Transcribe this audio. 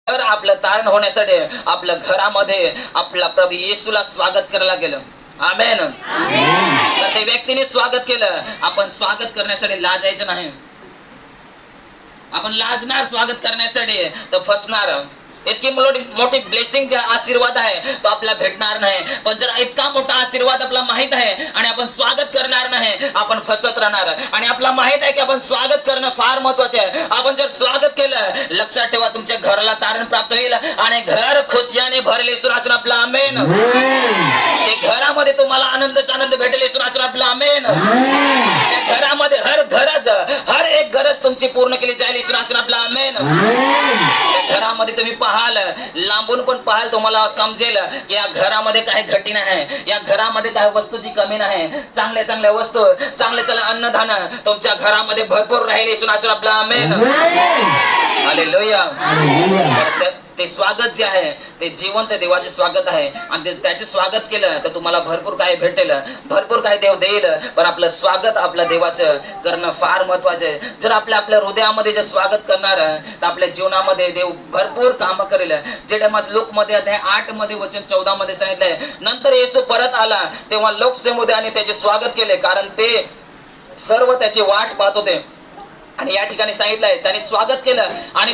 घर आपलं तारण होण्यासाठी आपल्या घरामध्ये आपला प्रभू येशूला स्वागत करायला गेलं. आमेन. तर त्या व्यक्तीने स्वागत केलं. आपण स्वागत करण्यासाठी लाजायचं नाही. आपण लाजणार स्वागत करण्यासाठी तर फसणार. इतकी मोठी ब्लेसिंग जे आशीर्वाद आहे तो आपल्याला भेटणार नाही. पण जर इतका मोठा आशीर्वाद आपला माहित आहे आणि आपण स्वागत करणार नाही, आपण फसत राहणार. आणि आपला माहित आहे की आपण स्वागत करणं फार महत्वाचे आहे. आपण जर स्वागत केलं, लक्षात ठेवा तुमच्या घराला तारण प्राप्त होईल आणि घर खुशियाने भरले. सुरासून आपला आमेन. ते घरामध्ये तुम्हाला आनंद भेटेल. सुरासून आपला आमेन. त्या घरामध्ये हर एक गरज तुमची पूर्ण केली जाईल. सुरासून आपला आमेन. त्या घरामध्ये तुम्ही पाहाल, लांबून पण पाहाल, तुम्हाला समजेल की या घरामध्ये काही घटी नाही, या घरामध्ये काही वस्तूची कमी नाही. चांगल्या वस्तू, चांगले अन्नधान तुमच्या घरामध्ये भरपूर राहिले. सुनासून आपला आमेन. हालेलुया. ते स्वागत जे आहे ते जिवंत देवाचे स्वागत आहे आणि त्याचे स्वागत केलं तर तुम्हाला भरपूर काही भेटेल, भरपूर काही देव देईल. पण आपलं स्वागत आपल्या देवाचं करणं फार महत्वाचं आहे. जर आपल्या हृदयामध्ये जर स्वागत करणार तर आपल्या जीवनामध्ये देव भरपूर काम करेल. जे टाइमात लोक मध्ये अध्याय 8 मध्ये वचन 14 मध्ये सांगितलंय, नंतर येशू परत आला तेव्हा लोक समुदायाने त्याचे स्वागत केले, कारण ते सर्व त्याची वाट पाहत होते. आणि या ठिकाणी सांगितलंय त्याने स्वागत केलं आणि